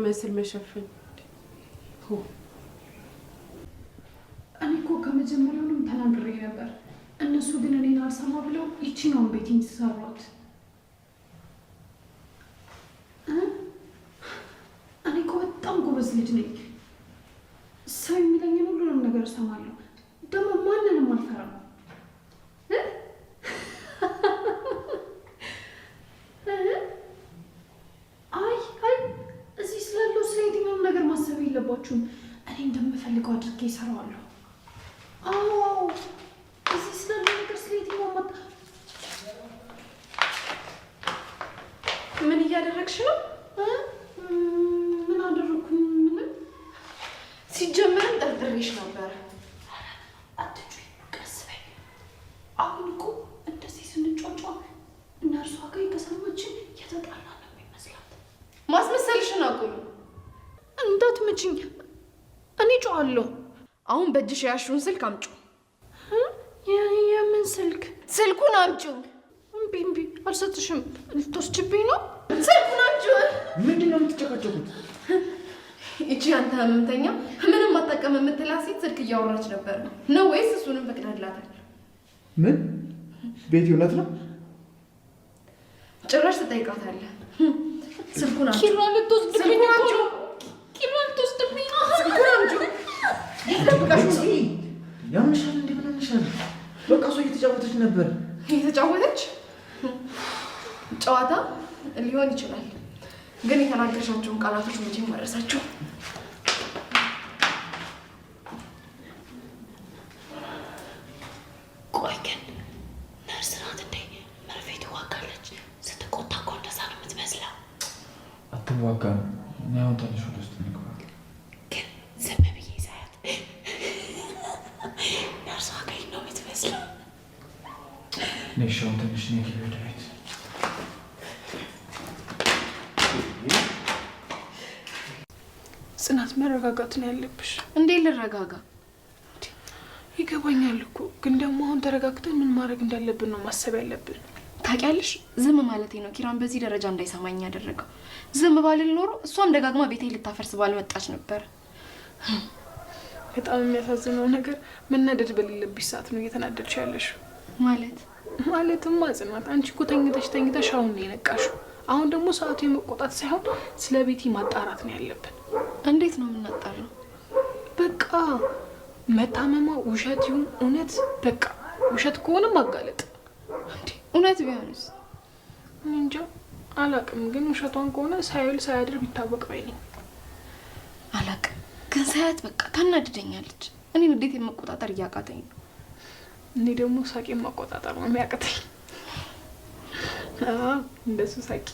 የሚመስል መሸፈን እኔ እኮ ከመጀመሪያውም ተናግሬ ነበር። እነሱ ግን እኔን አልሰማ ብለው ይቺን ቤቴን ተሰሯት። እኔ እኮ በጣም ጎበዝ ልጅ ነኝ። ሰው የሚለኝን ሁሉንም ነገር እሰማለሁ። ደግሞ ማንንም አልፈራም። አይ እዚህ ስላለው ስለ የትኛውም ነገር ማሰብ የለባችሁም። እኔ እንደምፈልገው አድርጌ እሰራዋለሁ። አዎ እዚህ ስላለው ነገር ስለ የትኛውም ምን እያደረግሽ ነው? ምን አደረኩኝ? ምን ሲጀመርም ጠርጥሬሽ ነበር። አትጩይ፣ ቀስ በይ። አሁን እኮ እንደዚህ ስንጫጫ እነርሷ ጋር የተሰማችን የተጣላ ነው የሚመስላት። ማስመሰልሽን አቁሚ። እንዳትመችኝ፣ እኔ ጮሃለሁ። አሁን በእጅሽ ያሹን ስልክ አምጪው። የምን ስልክ? ስልኩን አምጪው። እምቢ፣ አልሰጥሽም። ልትወስጂብኝ ነው? ስልኩን አምጪው። ምንድን ነው የምትጨቃጨቁት? እቺ አንተ ህመምተኛ ምንም አታውቅም የምትላት ሴት ስልክ እያወራች ነበር ነው ወይስ እሱንም ፈቅዳላታል? ምን ቤት እውነት ነው? ጭራሽ ትጠይቃታለህ? ስልኩን አምጪው። ኪራ ልትወስድብኝ ነው? ኪራ ልትወስድብኝ ነው? ስልኩን አምጪው። ያምሻል እንዴ? ምን ሆነሻል? በቃ እሷ እየተጫወተች ነበር። እየተጫወተች ጨዋታ ሊሆን ይችላል፣ ግን የተናገርሻቸውን ቃላቶች መቼም ማረሳቸው። ቆይ ግን ነርስ ናት እንዴ? መርፌ ትዋጋለች። ስትቆጣ እኮ እንደዛ ነው የምትመስለው። አትዋጋም። እኔ አሁን ትንሽ ወደ ውስጥ እንግባ። ግን ዝም ብዬ ሳያት ነርሷ አገኝ ነው የምትመስለው። ነሻውን ትንሽ ነው ይወዳት። ጽናት መረጋጋት ነው ያለብሽ። እንዴ ልረጋጋ? ይገባኛል እኮ ግን ደግሞ አሁን ተረጋግተን ምን ማድረግ እንዳለብን ነው ማሰብ ያለብን። ታውቂያለሽ፣ ዝም ማለቴ ነው ኪራን በዚህ ደረጃ እንዳይሰማኝ ያደረገው። ዝም ባልል ኖሮ እሷም ደጋግማ ቤቴ ልታፈርስ ባልመጣች ነበር። በጣም የሚያሳዝነው ነገር መናደድ በሌለብሽ ሰዓት ነው እየተናደድሽ ያለሽው። ማለትም ጽናት አንቺ እኮ ተኝተሽ አሁን ነው የነቃሽው። አሁን ደግሞ ሰዓቱ የመቆጣት ሳይሆን ስለ ቤቲ ማጣራት ነው ያለብን። እንዴት ነው የምናጣራው? በቃ መታመማ ውሸት ይሁን እውነት፣ በቃ ውሸት ከሆነ ማጋለጥ። እንዴ እውነት ቢሆንስ? እንጃ አላቅም፣ ግን ውሸቷን ከሆነ ሳይውል ሳያድር ቢታወቅ ባይ ነኝ። አላቅም፣ ግን ሳያት በቃ ታናድደኛለች። እኔን እንዴት የመቆጣጠር እያቃተኝ ነው። እኔ ደግሞ ሳቄን ማቆጣጠር ነው የሚያቅተኝ። እንደሱ ሳቂ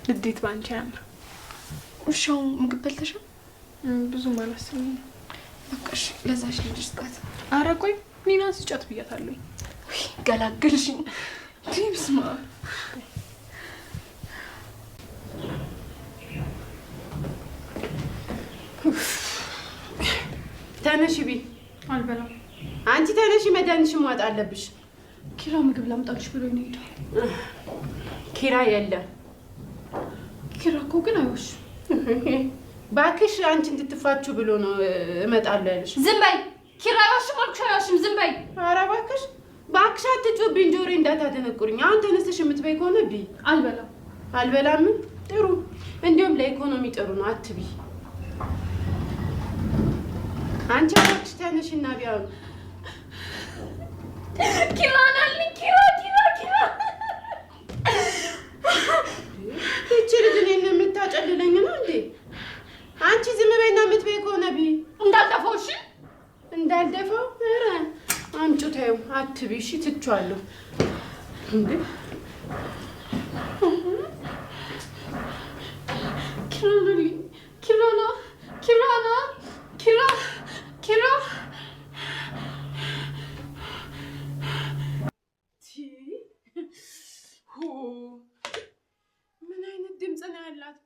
ልዴት ባንቺ ያምር። ውሻው ምግብ በልተሻል? ብዙ ማለት ነው። በቃ እሺ፣ ለዛሽ ልጅ ስጣት። ኧረ ቆይ ኒናን ስጫት ብያታለሁ። ገላገልሽኝ። ዲምስማ ተነሽ ቢ። አልበላም። አንቺ ተነሽ፣ መድኃኒትሽን ማጣ አለብሽ። ኪራ ምግብ ላምጣልሽ ብሎ ነው ሄደው። ኪራ የለም። ኪራ እኮ ግን አይወሽም። ባክሽ አንቺ እንድትፋችሁ ብሎ ነው እመጣለሁ ያለሽ። ዝም በይ። ኪራ አይወሽም አልኩሽ፣ አይወሽም። ዝም በይ። ኧረ ባክሽ አትጮህብኝ፣ ጆሮዬ እንዳታደነቁርኝ። አሁን ተነስተሽ የምትበይ ከሆነ ቢ። አልበላም። አልበላም? ጥሩ። እንዲሁም ለኢኮኖሚ ጥሩ ነው፣ አትቢ። አንቺ ባክሽ ተነሽና ቢያው ኪራ ናልኝ። ኪራ እቺ ልጅ እኔን የምታጨልለኝ ነው እንዴ? አንቺ ዝም በይና የምትበይ ከሆነ ቢ። እንዳልደፋው። እሺ እንዳልደፋው። ኧረ አምጪው፣ ተይው፣ አትቢ። እሺ ትቼዋለሁ እንዴ። ኪራ ናልኝ። ኪራ ምን አይነት ድምፅ ነው ያላት?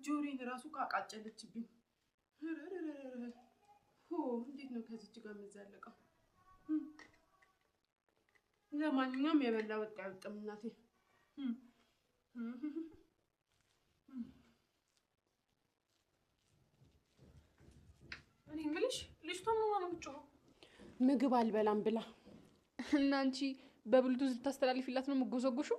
ጆሮዬን እራሱ ካቃጨለችብኝ። እንዴት ነው ከዚች ጋር የምዘለቀው? ለማንኛውም የበላ ወጣ ያውጥም እናቴ። ምጮህ? ምግብ አልበላም ብላ እና አንቺ በብሉቱዝ ልታስተላልፊላት ነው የምትጎዘጉሹ?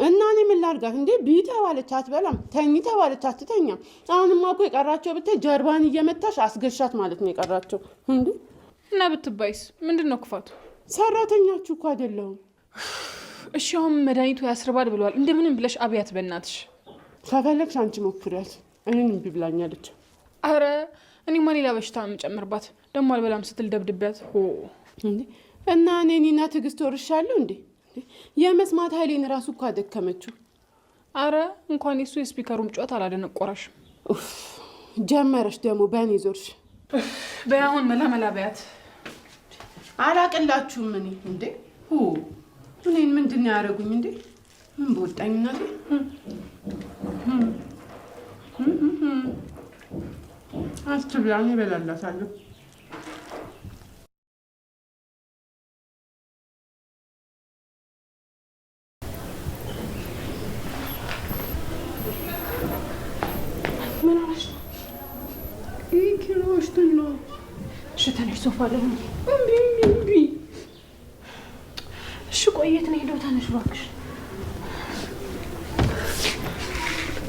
እና እኔ ምን ላድርጋት እንዴ? ቢ ተባለች አትበላም፣ ተኝ ተባለች አትተኛም። አሁንማ እኮ የቀራቸው ብታይ ጀርባን እየመታሽ አስገሻት ማለት ነው የቀራቸው እንዴ። እና ብትባይስ ምንድን ነው ክፋቱ? ሰራተኛችሁ እኮ አይደለሁም። እሺ አሁን መድኃኒቱ ያስርባል ብለዋል። እንደምንም ብለሽ አብያት በእናትሽ። ከፈለግሽ አንቺ ሞክሪያት። እኔን እምቢ ብላኛለች። አረ እኔማ ሌላ በሽታ የምጨምርባት ደግሞ አልበላም ስትል ደብድቢያት እንዴ። እና እኔና ትዕግስት ወርሻለሁ እንዴ? የመስማት ኃይሌን ራሱ እኮ አደከመችው። አረ እንኳን የሱ የስፒከሩም ጨዋታ አላደነቆረሽም። ጀመረሽ ደግሞ በእኔ ዞርሽ። በያሁን መላ በያት። አላቅላችሁም እኔ እንዴ እኔን ምንድን ያደረጉኝ እንዴ? ምን በወጣኝናቴ አስትብላኔ በላላታለሁ። ምን አለሽ? ኪሮሽትን ነው ሽተነሽ ሶፋ ላይ እምቢ። እሺ ቆየት ነው ሄደው ተነሽ እባክሽ።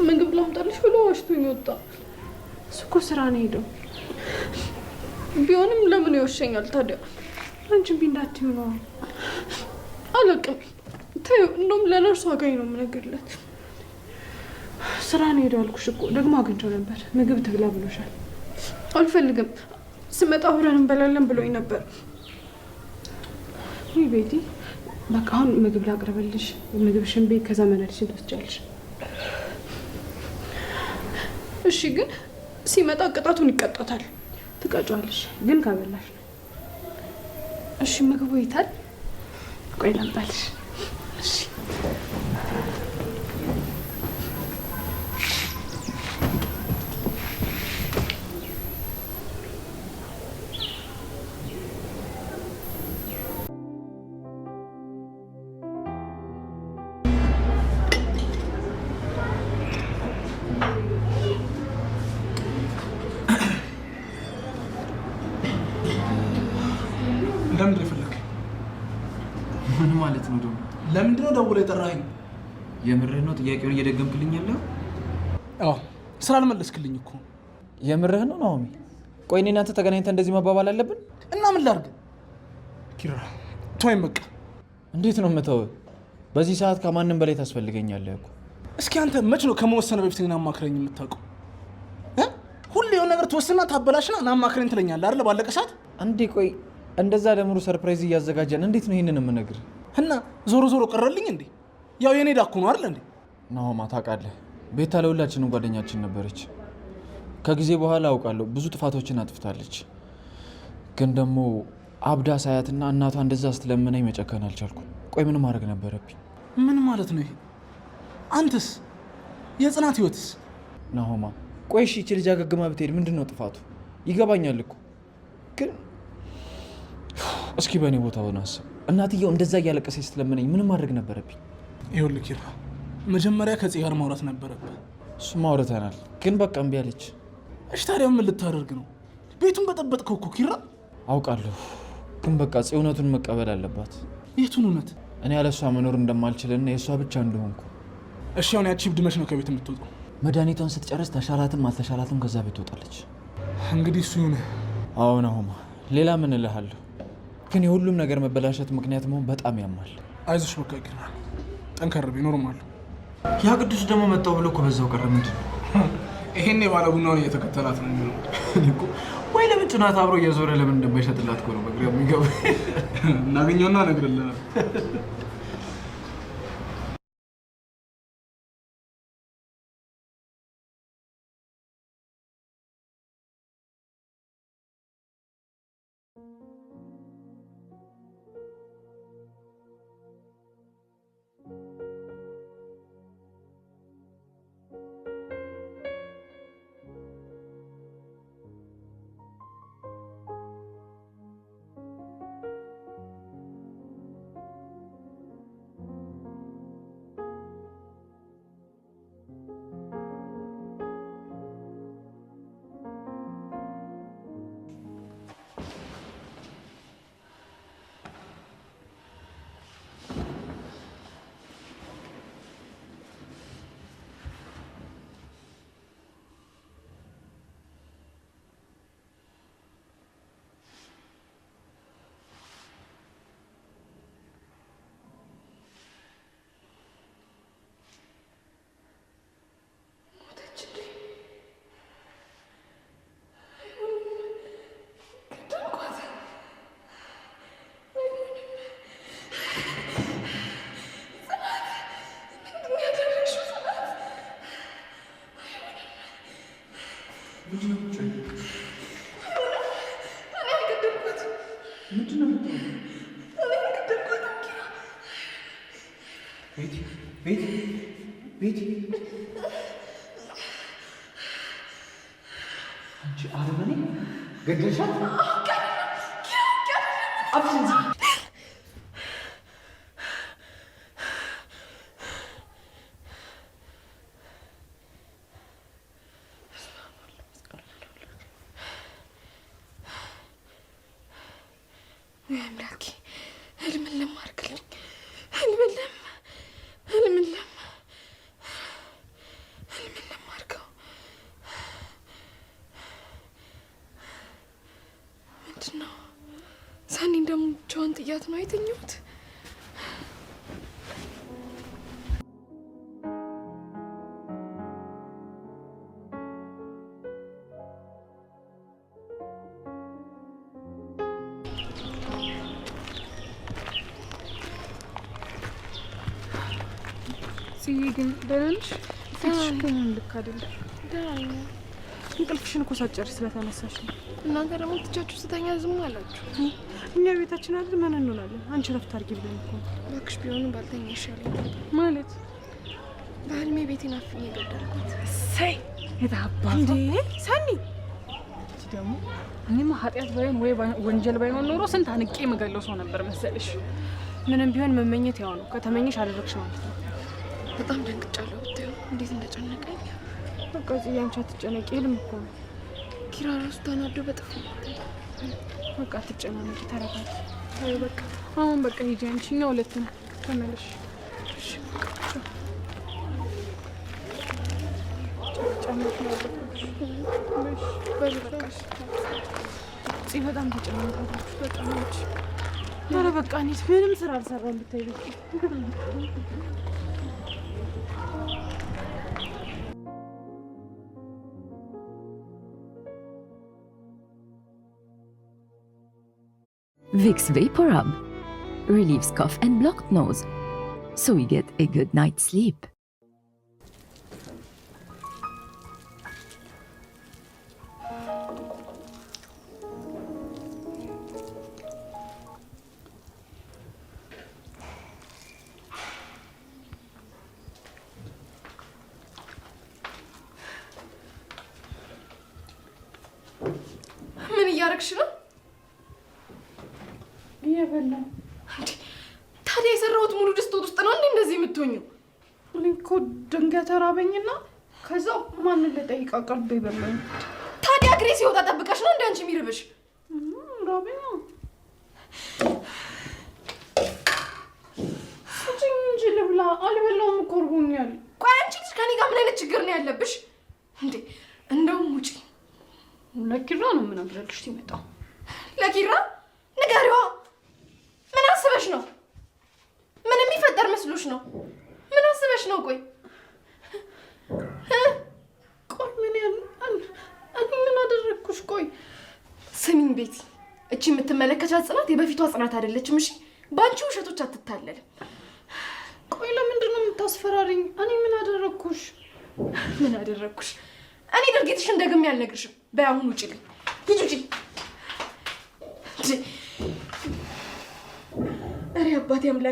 ምግብ ላምጣልሽ ብሎ ዋሽቶኝ ወጣ። እሱ እኮ ስራ ነው ሄደው። ቢሆንም ለምን ይወሸኛል ታዲያ? አንቺ እምቢ እንዳትዪው ነው። አላውቅም ተይው። እንደውም ለነርሱ አጋኝ ነው የምነግርለት። ስራ ነው ሄደው አልኩሽ እኮ። ደግሞ አግኝቼው ነበር። ምግብ ትብላ ብሎሻል። አልፈልግም። ስመጣ አብረን እንበላለን ብሎኝ ነበር። ይህ ቤቲ በቃ አሁን ምግብ ላቅርብልሽ። ምግብሽን ቤት ከዛ መድኃኒትሽን ትወስጃለሽ። እሺ ግን ሲመጣ ቅጣቱን ይቀጣታል። ትቀጫዋለሽ ግን ካበላሽ ነው። እሺ ምግቡ ይታል። ቆይ ላምጣልሽ። እሺ ለምንድን ነው የፈለግህ? ምን ማለት ነው ደግሞ? ለምንድን ነው ደውለህ የጠራኸኝ? የምርህ ነው ጥያቄውን እየደገምክልኝ ያለው? አዎ ስላልመለስክልኝ እኮ። የምርህ ነው ናኦሚ? ቆይ እኔ እናንተ ተገናኝተን እንደዚህ መባባል አለብን? እና ምን ላድርግ? ኪራ ተወኝ በቃ። እንዴት ነው የምተውህ? በዚህ ሰዓት ከማንም በላይ ታስፈልገኛለህ እኮ። እስኪ አንተ መች ነው ከመወሰነ በፊት ግን አማክረኝ የምታውቀው? ሁሌ የሆነ ነገር ትወስና ታበላሽና እናማክረኝ ትለኛለህ አይደል? ባለቀ ሰዓት አንዴ ቆይ እንደዛ ለምሩ ሰርፕራይዝ እያዘጋጀን እንዴት ነው ይሄንን የምነግርህ? እና ዞሮ ዞሮ ቀረልኝ እንዴ? ያው የኔ ዳኩ ነው አይደል እንዴ? ናኦማ ታውቃለህ፣ ቤታ ለሁላችንም ጓደኛችን ነበረች። ከጊዜ በኋላ አውቃለሁ ብዙ ጥፋቶችን አጥፍታለች። ግን ደግሞ አብዳ ሳያትና እናቷ እንደዛ ስትለምነኝ መጨከን አልቻልኩም። ቆይ ምን ማድረግ ነበረብኝ? ምን ማለት ነው ይሄ? አንተስ የጽናት ህይወትስ? ናኦማ ቆይ እሺ፣ ይቺ ልጅ አገግማ ብትሄድ ምንድን ነው ጥፋቱ? ይገባኛል እኮ ግን እስኪ በእኔ ቦታ ሆነ አስብ። እናትየው እንደዛ እያለቀሰች ስትለምነኝ ምን ማድረግ ነበረብኝ? ይኸውልህ ኪራ፣ መጀመሪያ ከጽ ጋር ማውራት ነበረብህ። እሱማ አውርተናል፣ ግን በቃ እምቢ አለች። እሺ ታዲያ ምን ልታደርግ ነው? ቤቱን በጠበጥከው እኮ ኪራ። አውቃለሁ፣ ግን በቃ ጽ እውነቱን መቀበል አለባት። የቱን እውነት? እኔ ያለ እሷ መኖር እንደማልችልና የእሷ ብቻ እንደሆንኩ። እሺ አሁን ያቺ እብድ መች ነው ከቤት የምትወጣው? መድኃኒቷን ስትጨርስ ተሻላትም አልተሻላትም ከዛ ቤት ትወጣለች። እንግዲህ እሱ ይሁን። አዎ ናኦማ፣ ሌላ ምን እልሃለሁ? ግን የሁሉም ነገር መበላሸት ምክንያት መሆን በጣም ያማል። አይዞሽ በቃ ኪራ፣ ጠንከር በይ፣ ኖርማል። ያ ቅዱስ ደግሞ መጣው ብሎ እኮ በዛው ቀረ። ምንድን ነው ይሄን የባለ ቡናውን እየተከተላት ነው የሚለው እኮ። ወይ ለምን ጭናት አብሮ እየዞረ ለምን እንደማይሸጥላት እኮ ነው መግሪያ የሚገባ። እናገኘውና እነግርልሃለሁ። ቤቲ አንቺ አረመኔ ገደልሻት? አምላኬ ህልምን ለማርክልኝ ህልምን ለማርከው ምንድን ነው? ሳኒን ደግሞ ብቻዋን ጥያት ነው የተኛሁት? ጽዬ ግን ደህና ነሽ? ፊትሽ እኮ ምንም ልክ አይደለም። ደህና ነኝ። እንቅልፍሽን እኮ ሳትጨርሽ ስለተነሳሽ ነው። እናንተ ደግሞ ትቻችሁ ስተኛ ዝም አላችሁ። እኛ ቤታችን አይደል ምን እንውላለን? አንቺ ረፍት አድርጊ ብለን እኮ ነው። እባክሽ ቢሆንም ባልተኛ ይሻላል። ማለት በህልሜ ቤቴን አፍኜ ገደልኳት። እሰይ የታባቱ እንዴ ሰኒ ደግሞ እኔማ ኃጢአት ባይሆን ወይ ወንጀል ባይሆን ኖሮ ስንት አንቄ የምገለው ሰው ነበር መሰልሽ። ምንም ቢሆን መመኘት ያው ነው። ከተመኘሽ አደረግሽ ማለት ነው። በጣም ደንግጫለሁ። ብታዩ እንዴት እንደጨነቀኝ። በቃ ጽዬ አንቺ አትጨነቂ። ህልም እኮ ነው። ኪራ ራሱ ተናዶ በጥፍ በቃ አትጨናነቂ፣ ተረጋጊ። አይ በቃ አሁን በቃ ሂጂ አንቺ። እኛ ሁለት ነን፣ ተመለሽ። እሺ በጣም ተጨናንቃለች። በጣም ነች። ኧረ በቃ እኔስ ምንም ስራ አልሰራም ብታይ። Vicks VapoRub relieves cough and blocked nose, so we get a good night's sleep. ምን እያደረግሽ ነው? እየበላሁ። ታዲያ የሰራሁት ሙሉ ድስት ውስጥ ነው እንዴ እንደዚህ የምትሆኚው? እኔ እኮ ድንገት ተራበኝና ከዛ ማንን ልጠይቅ አቀርቤ በላኝ። ታዲያ እግሬ ሲወጣ ጠብቀሽ ነው እንዴ አንቺ የሚርብሽ? ራበኛ ስጭኝ እንጂ ልብላ። አልበላውም እኮ እርቦኛል። ቆይ አንቺ ልጅ ከኔ ጋር ምን አይነት ችግር ነው ያለብሽ እንዴ? እንደውም ውጪ። ለኪራ ነው የምነግርልሽ ሲመጣ። ለኪራ ንገሪዋ። ምን አስበሽ ነው? ምን የሚፈጠር መስሎሽ ነው? ምን አስበሽ ነው? ቆይ ምን እኔ ምን አደረግኩሽ? ቆይ ስሚኝ ቤቲ፣ እቺ የምትመለከቻት ጽናት የበፊቷ ጽናት አይደለችም። እሺ ባንቺ ውሸቶች አትታለልም። ቆይ ለምንድን ነው የምታስፈራሪኝ? እኔ ምን አደረግኩሽ? ምን አደረግኩሽ? እኔ ድርጊትሽን ደግሜ አልነግርሽም። በይ አሁን ውጪልኝ። ሂጂ ውጪ። ኧረ አባቴ አምላክ